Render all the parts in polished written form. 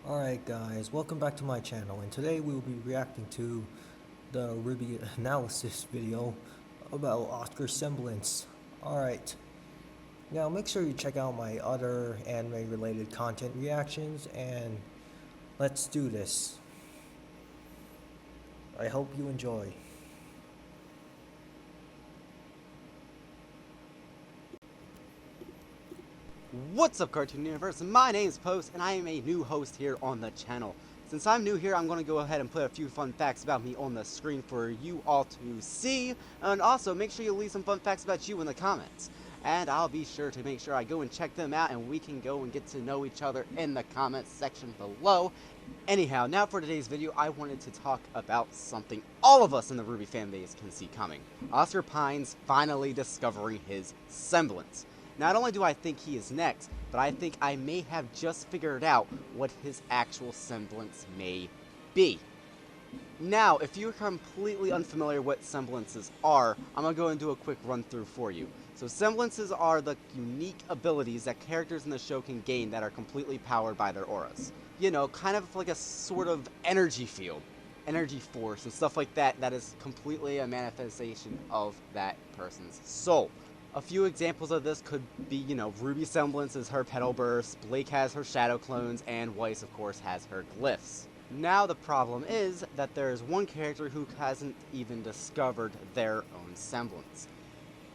Alright guys, welcome back to my channel, and today we will be reacting to the RWBY analysis video about Oscar Semblance. Alright, now make sure you check out my other anime related content reactions, and let's do this. I hope you enjoy. What's up, Cartoon Universe? My name's Post, and I am a new host here on the channel. Since I'm new here, I'm going to go ahead and put a few fun facts about me on the screen for you all to see, and also make sure you leave some fun facts about you in the comments. And I'll be sure to make sure I go and check them out, and we can go and get to know each other in the comments section below. Anyhow, now for today's video, I wanted to talk about something all of us in the RWBY fanbase can see coming. Oscar Pines finally discovering his semblance. Not only do I think he is next, but I think I may have just figured out what his actual semblance may be. Now, if you're completely unfamiliar what semblances are, I'm going to go and do a quick run through for you. So semblances are the unique abilities that characters in the show can gain that are completely powered by their auras. You know, kind of like a sort of energy field, energy force, and stuff like that that is completely a manifestation of that person's soul. A few examples of this could be, Ruby Semblance is her petal burst, Blake has her shadow clones, and Weiss, of course, has her glyphs. Now the problem is that there is one character who hasn't even discovered their own semblance.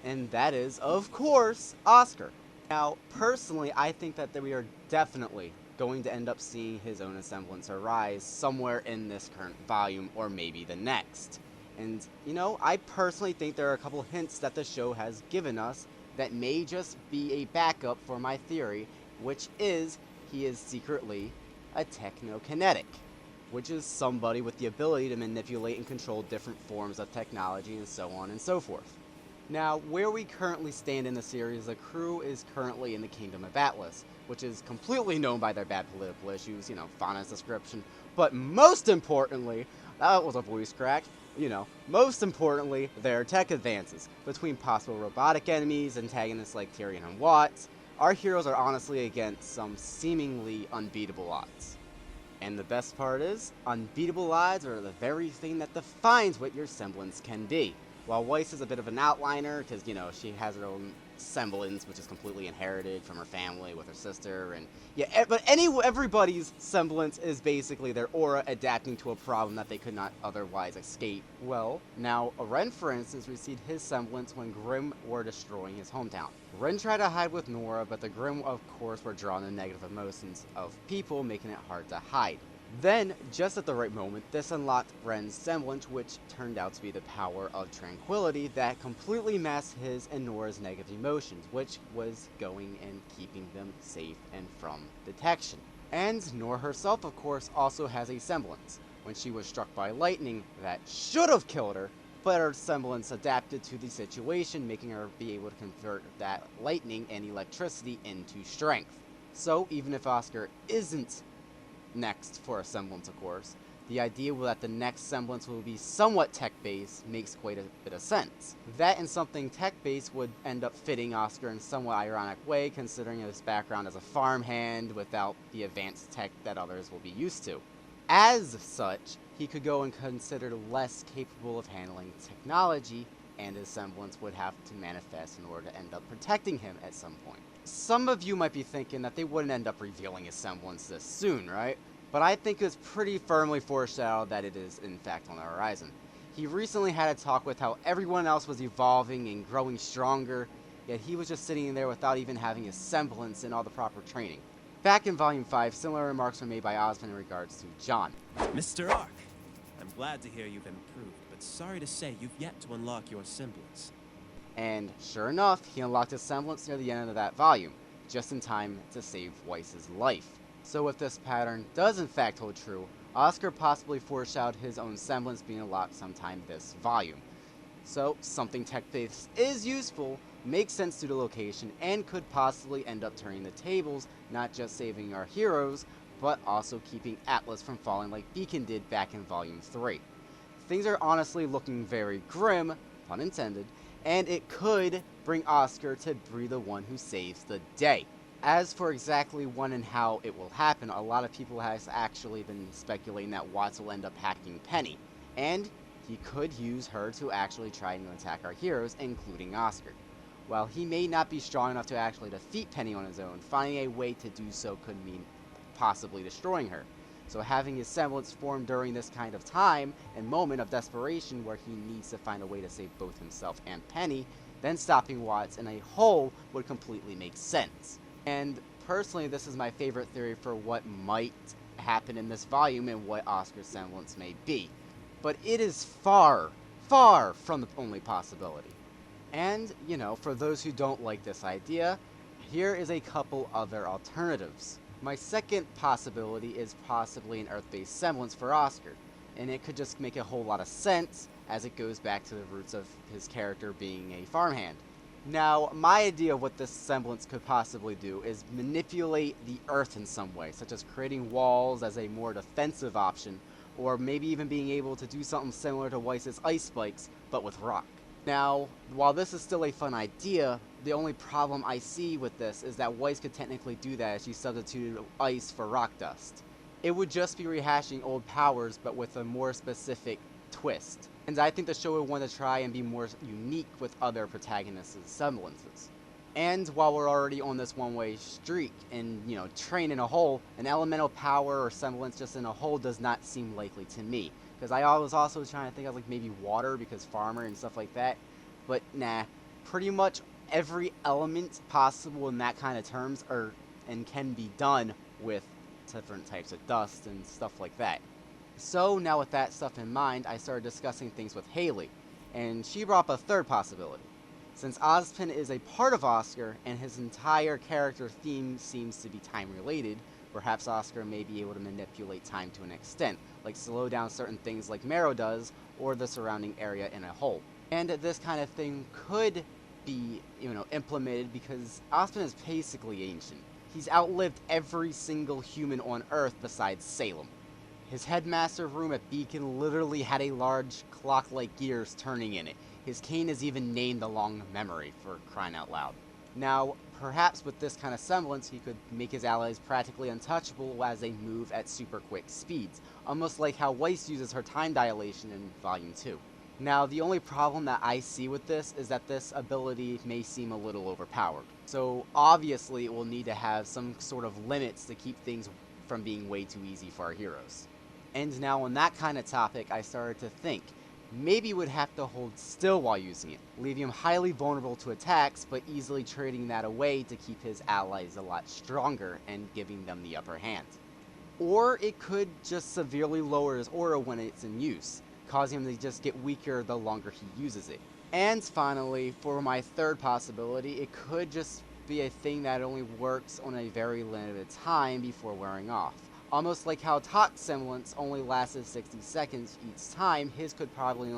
And that is, of course, Oscar. Now, personally, I think that we are definitely going to end up seeing his own semblance arise somewhere in this current volume, or maybe the next. And, I personally think there are a couple hints that the show has given us that may just be a backup for my theory, which is he is secretly a technokinetic, which is somebody with the ability to manipulate and control different forms of technology and so on and so forth. Now, where we currently stand in the series, the crew is currently in the Kingdom of Atlas, which is completely known by their bad political issues, Fauna's description, but most importantly, that was a voice crack, most importantly, their tech advances. Between possible robotic enemies, antagonists like Tyrion and Watts, our heroes are honestly against some seemingly unbeatable odds. And the best part is, unbeatable odds are the very thing that defines what your semblance can be. While Weiss is a bit of an outliner, because, she has her own semblance, which is completely inherited from her family with her sister, and yeah, but everybody's semblance is basically their aura adapting to a problem that they could not otherwise escape. Well, now, Ren, for instance, received his semblance when Grimm were destroying his hometown. Ren tried to hide with Nora, but the Grimm, of course, were drawn to negative emotions of people, making it hard to hide. Then, just at the right moment, this unlocked Ren's semblance, which turned out to be the power of tranquility that completely masked his and Nora's negative emotions, which was going and keeping them safe and from detection. And Nora herself, of course, also has a semblance. When she was struck by lightning, that should have killed her, but her semblance adapted to the situation, making her be able to convert that lightning and electricity into strength. So, even if Oscar isn't next for a semblance, of course, the idea that the next semblance will be somewhat tech-based makes quite a bit of sense. That and something tech-based would end up fitting Oscar in a somewhat ironic way, considering his background as a farmhand without the advanced tech that others will be used to. As such, he could go and considered less capable of handling technology, and his semblance would have to manifest in order to end up protecting him at some point. Some of you might be thinking that they wouldn't end up revealing his semblance this soon, right? But I think it's pretty firmly foreshadowed that it is, in fact, on the horizon. He recently had a talk with how everyone else was evolving and growing stronger, yet he was just sitting there without even having a semblance and all the proper training. Back in Volume 5, similar remarks were made by Osmond in regards to John. Mr. Ark, I'm glad to hear you've improved, but sorry to say you've yet to unlock your semblance. And sure enough, he unlocked his semblance near the end of that volume, just in time to save Weiss's life. So if this pattern does in fact hold true, Oscar possibly foreshadowed his own semblance being unlocked sometime this volume. So something tech-based is useful, makes sense due to location, and could possibly end up turning the tables, not just saving our heroes, but also keeping Atlas from falling like Beacon did back in Volume 3. Things are honestly looking very grim, pun intended, and it could bring Oscar to be the one who saves the day. As for exactly when and how it will happen, a lot of people has actually been speculating that Watts will end up hacking Penny, and he could use her to actually try to attack our heroes, including Oscar. While he may not be strong enough to actually defeat Penny on his own, finding a way to do so could mean possibly destroying her. So having his semblance form during this kind of time and moment of desperation where he needs to find a way to save both himself and Penny, then stopping Watts in a hole would completely make sense. And personally, this is my favorite theory for what might happen in this volume and what Oscar's semblance may be. But it is far, far from the only possibility. And, for those who don't like this idea, here is a couple other alternatives. My second possibility is possibly an Earth-based semblance for Oscar, and it could just make a whole lot of sense as it goes back to the roots of his character being a farmhand. Now, my idea of what this semblance could possibly do is manipulate the Earth in some way, such as creating walls as a more defensive option, or maybe even being able to do something similar to Weiss's ice spikes, but with rock. Now, while this is still a fun idea, the only problem I see with this is that Weiss could technically do that if she substituted ice for rock dust. It would just be rehashing old powers, but with a more specific twist. And I think the show would want to try and be more unique with other protagonists' semblances. And while we're already on this one-way streak and, train in a hole, an elemental power or semblance just in a hole does not seem likely to me. Because I was also trying to think of like maybe water because farmer and stuff like that. But nah, pretty much every element possible in that kind of terms are and can be done with different types of dust and stuff like that. So now with that stuff in mind, I started discussing things with Haley, and she brought up a third possibility. Since Ozpin is a part of Oscar, and his entire character theme seems to be time-related, perhaps Oscar may be able to manipulate time to an extent, like slow down certain things like Marrow does, or the surrounding area in a whole. And this kind of thing could be, implemented because Ozpin is basically ancient. He's outlived every single human on Earth besides Salem. His headmaster room at Beacon literally had a large clock-like gears turning in it. His cane is even named the Long Memory, for crying out loud. Now, perhaps with this kind of semblance, he could make his allies practically untouchable as they move at super quick speeds, almost like how Weiss uses her time dilation in Volume 2. Now, the only problem that I see with this is that this ability may seem a little overpowered. So, obviously, it will need to have some sort of limits to keep things from being way too easy for our heroes. And now on that kind of topic, I started to think, maybe would have to hold still while using it, leaving him highly vulnerable to attacks, but easily trading that away to keep his allies a lot stronger and giving them the upper hand. Or it could just severely lower his aura when it's in use, causing him to just get weaker the longer he uses it. And finally, for my third possibility, it could just be a thing that only works on a very limited time before wearing off. Almost like how Tok's semblance only lasted 60 seconds each time, his could probably...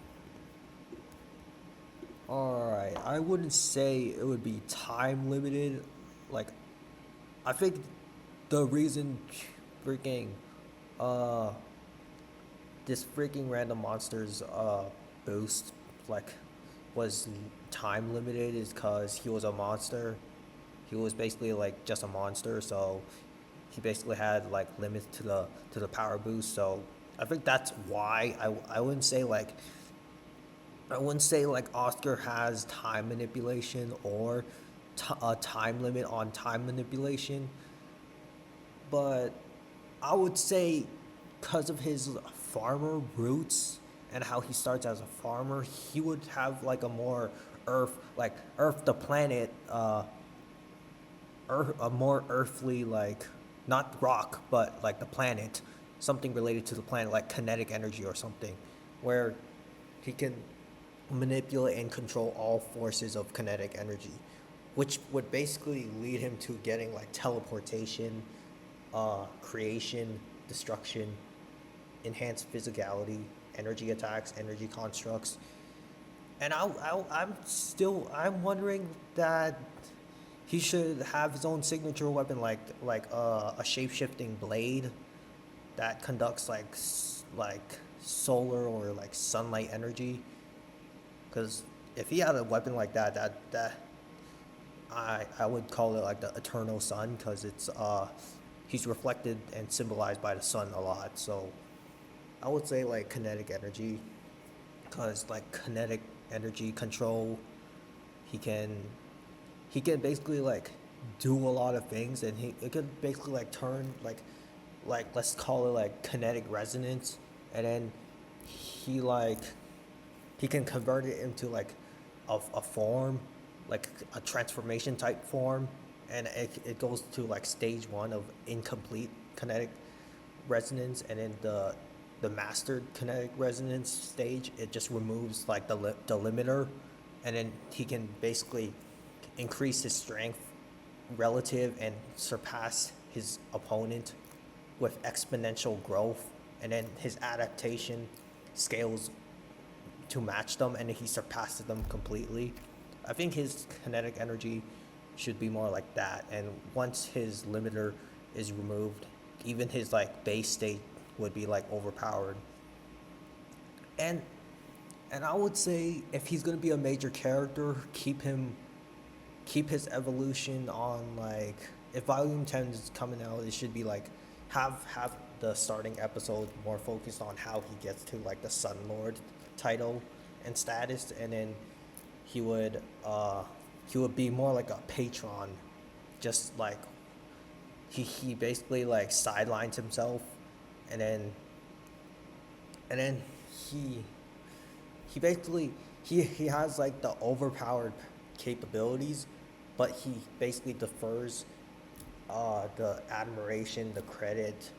Alright, I wouldn't say it would be time limited. Like, I think the reason freaking, this freaking random monster's, boost, like, was time limited is because he was a monster. He was basically, like, just a monster, so he basically had like limits to the power boost. So I think that's why I wouldn't say like Oscar has time manipulation or a time limit on time manipulation, but I would say because of his farmer roots and how he starts as a farmer, he would have like a more Earth the planet, a more earthly, like, not rock, but like the planet, something related to the planet, like kinetic energy or something, where he can manipulate and control all forces of kinetic energy, which would basically lead him to getting like teleportation, creation, destruction, enhanced physicality, energy attacks, energy constructs. And I'm wondering that he should have his own signature weapon, like a shape-shifting blade that conducts like solar or like sunlight energy. Because if he had a weapon like that I would call it like the eternal sun, because it's he's reflected and symbolized by the sun a lot. So I would say like kinetic energy, because like kinetic energy control, he can he can basically like do a lot of things, and he it could basically like turn like let's call it like kinetic resonance, and then he like he can convert it into like a form, like a transformation type form, and it goes to like stage one of incomplete kinetic resonance, and then the mastered kinetic resonance stage, it just removes like the limiter, and then he can basically increase his strength relative and surpass his opponent with exponential growth, and then his adaptation scales to match them, and he surpasses them completely. I think his kinetic energy should be more like that, and once his limiter is removed, even his like base state would be like overpowered. And and I would say if he's gonna be a major character, keep his evolution on like, if volume 10 is coming out, it should be like have the starting episode more focused on how he gets to like the Sun Lord title and status, and then he would uh he would be more like a patron, just like he basically like sidelines himself, and then and then he he basically he has like the overpowered capabilities, but he basically defers the admiration, the credit,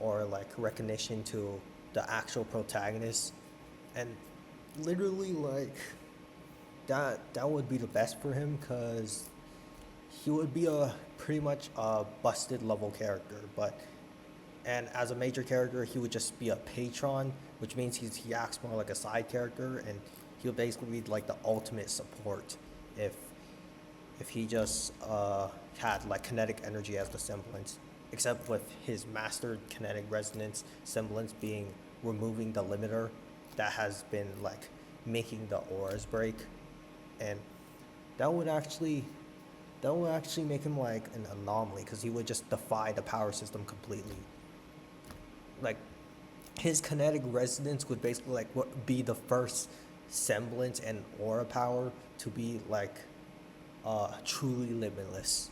or like recognition to the actual protagonist, and literally like that would be the best for him, because he would be a pretty much a busted level character, but and as a major character he would just be a patron, which means he acts more like a side character, and he'll basically be like the ultimate support if he just had like kinetic energy as the semblance, except with his mastered kinetic resonance semblance being removing the limiter that has been like making the auras break, and that would actually make him like an anomaly, because he would just defy the power system completely. Like his kinetic resonance would basically like be the first semblance and aura power to be like truly limitless,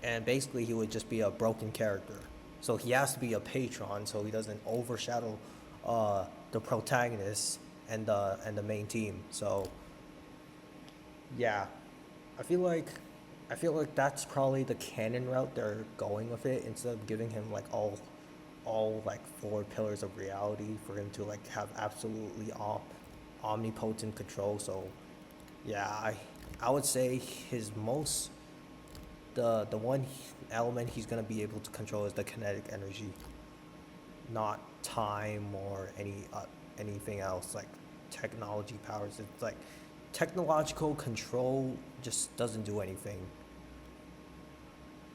and basically he would just be a broken character, so he has to be a patron so he doesn't overshadow the protagonist and the main team. So yeah, I feel like that's probably the canon route they're going with it, instead of giving him like all like four pillars of reality for him to like have absolutely omnipotent control. So yeah, I would say his most the one element he's gonna be able to control is the kinetic energy, not time or anything else like technology powers. It's like technological control just doesn't do anything,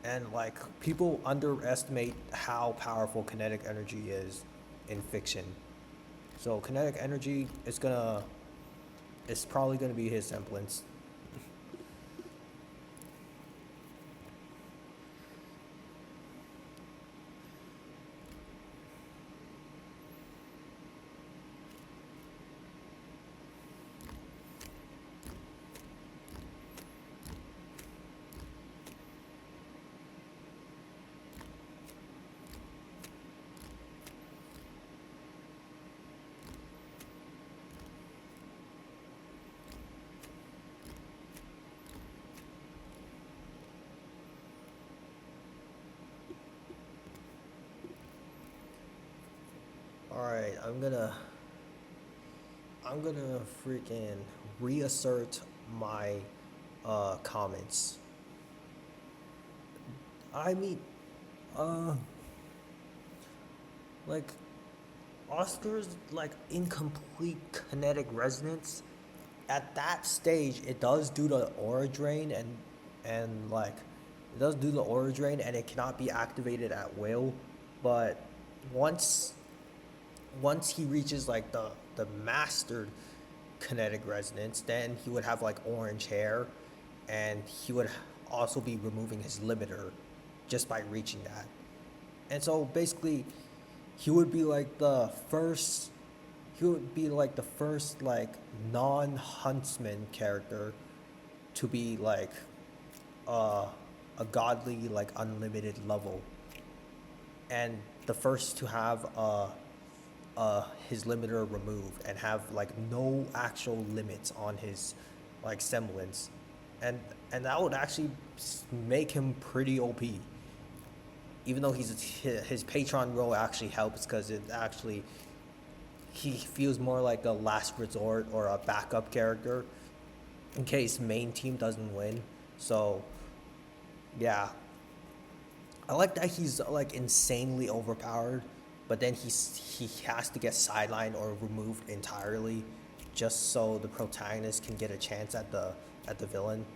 and like people underestimate how powerful kinetic energy is in fiction. So kinetic energy is gonna it's probably gonna be his semblance. Alright, I'm gonna freaking reassert my comments. I mean, uh like Oscar's like incomplete kinetic resonance. At that stage, it does do the aura drain, and like it does do the aura drain, and it cannot be activated at will. But once he reaches like the mastered kinetic resonance, then he would have like orange hair, and he would also be removing his limiter just by reaching that. And so basically, he would be like the first. He would be like the first like non-huntsman character to be like uh, a godly like unlimited level, and the first to have his limiter removed and have like no actual limits on his like semblance, and that would actually make him pretty OP. Even though his patron role actually helps because it actually he feels more like a last resort or a backup character in case main team doesn't win. So yeah, I like that he's like insanely overpowered, but then he has to get sidelined or removed entirely, just so the protagonist can get a chance at the villain.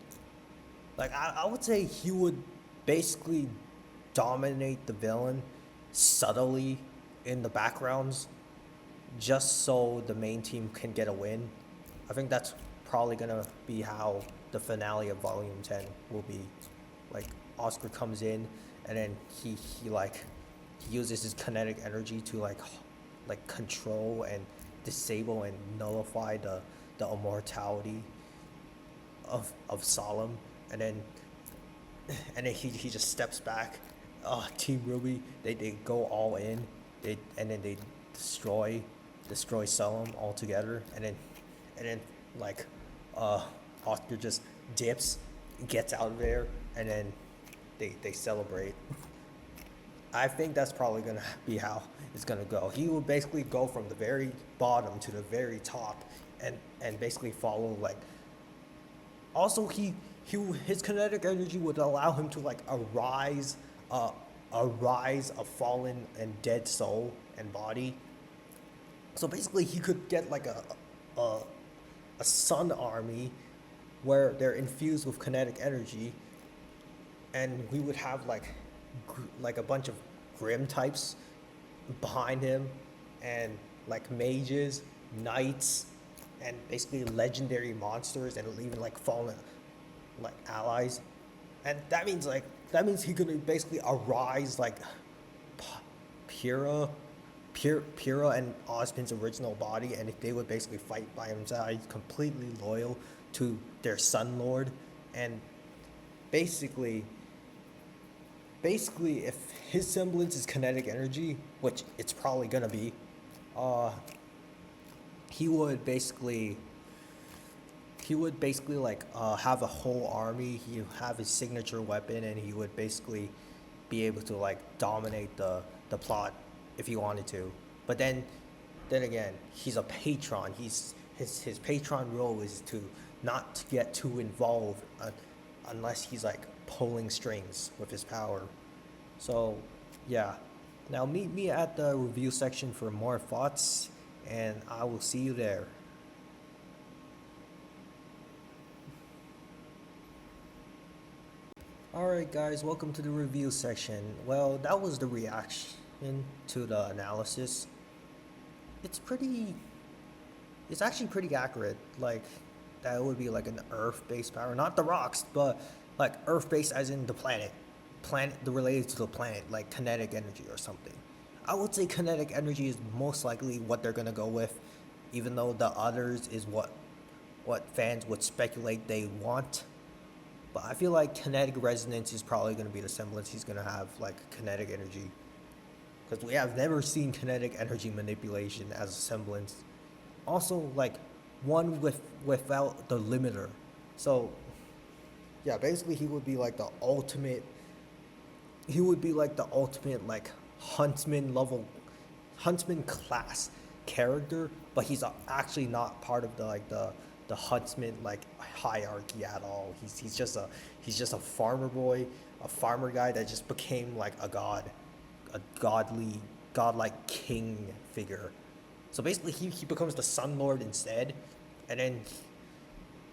Like I would say he would basically dominate the villain subtly in the backgrounds, just so the main team can get a win. I think that's probably gonna be how the finale of Volume 10 will be. Like Oscar comes in, and then he uses his kinetic energy to like control and disable and nullify the immortality of Solemn, and then he just steps back. Team RWBY, they go all in, and then they destroy Solemn altogether, and then like Oscar just dips, gets out of there, and then they celebrate. I think that's probably gonna be how it's gonna go. He will basically go from the very bottom to the very top, and basically follow like. Also, his kinetic energy would allow him to like arise a fallen and dead soul and body. So basically, he could get like a sun army where they're infused with kinetic energy, and we would have like a bunch of grim types behind him, and like mages, knights, and basically legendary monsters, and even like fallen like allies. And that means he could basically arise like Pyrrha and Ozpin's original body, and they would basically fight by themselves, completely loyal to their Sun Lord. And basically if his semblance is kinetic energy, which it's probably gonna be, he would basically like have a whole army. He would have his signature weapon, and he would basically be able to like dominate the plot if he wanted to. But then again, he's a patron. His patron role is to not get too involved unless he's like pulling strings with his power. So yeah, now meet me at the review section for more thoughts, and I will see you there. Alright guys, welcome to the review section. Well, that was the reaction to the analysis. It's actually pretty accurate. Like, that would be like an Earth-based power. Not the rocks, but like Earth-based as in the planet. Related to the planet, like kinetic energy or something. I would say kinetic energy is most likely what they're gonna go with, even though the others is what fans would speculate they want. But I feel like kinetic resonance is probably going to be the semblance he's going to have, like kinetic energy. Because we have never seen kinetic energy manipulation as a semblance. Also, like, one without the limiter. So, yeah, basically he would be like the ultimate, like, huntsman class character. But he's actually not part of the huntsman like hierarchy at all. He's just a farmer boy, a farmer guy that just became like a godlike king figure. So basically he becomes the Sun Lord instead, and then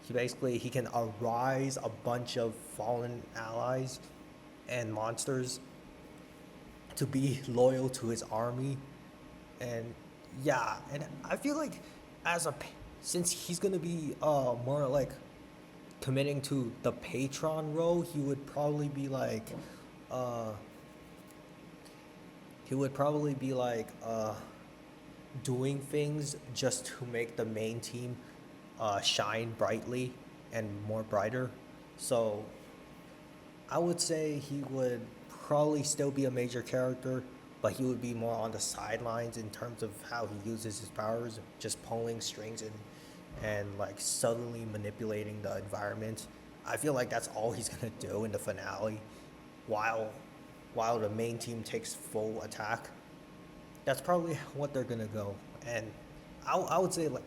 he can arise a bunch of fallen allies and monsters to be loyal to his army. And yeah, and I feel like since he's gonna be more like committing to the patron role, he would probably be like, uh, he would probably be like, doing things just to make the main team shine brightly and more brighter. So I would say he would probably still be a major character, but he would be more on the sidelines in terms of how he uses his powers, just pulling strings and like subtly manipulating the environment. I feel like that's all he's gonna do in the finale, while while the main team takes full attack. That's probably what they're gonna go. And I would say like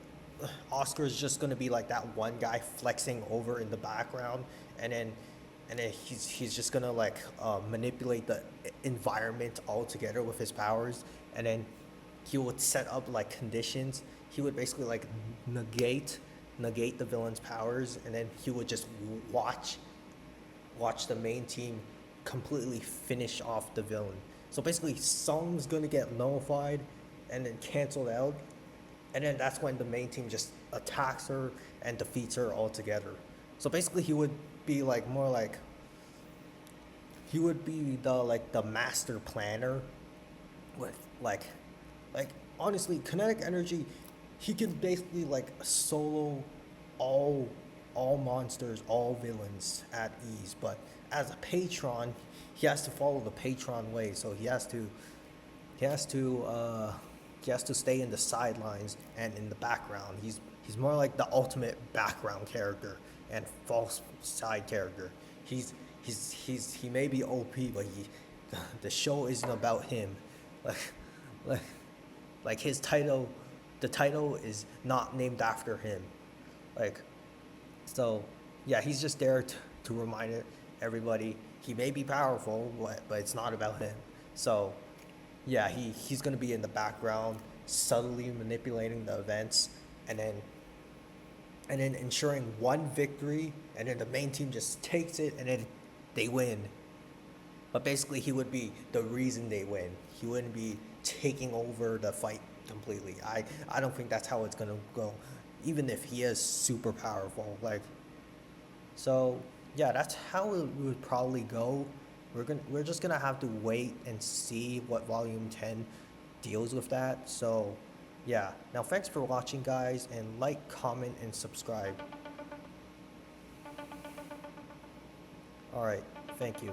Oscar's just gonna be like that one guy flexing over in the background, and then he's just gonna like manipulate the environment altogether with his powers, and then he would set up like conditions. He would basically like negate the villain's powers, and then he would just watch the main team completely finish off the villain. So basically, Song's gonna get nullified and then canceled out, and then that's when the main team just attacks her and defeats her altogether. So basically, he would be like more like he would be the master planner with like honestly kinetic energy. He can basically like solo all monsters, all villains at ease. But as a patron, he has to follow the patron way. So he has to he has to stay in the sidelines and in the background. He's more like the ultimate background character and false side character. He may be OP, but the show isn't about him. Like like like his title, the title is not named after him. Like so, yeah, he's just there to remind everybody he may be powerful, but it's not about him. So, yeah, he's gonna be in the background, subtly manipulating the events, and then ensuring one victory, and then the main team just takes it, and then they win. But basically, he would be the reason they win. He wouldn't be taking over the fight completely. I don't think that's how it's gonna go, even if he is super powerful. Like, so yeah, that's how it would probably go. We're just gonna have to wait and see what Volume 10 deals with that. So yeah. Now thanks for watching, guys, and like, comment, and subscribe. All right. Thank you.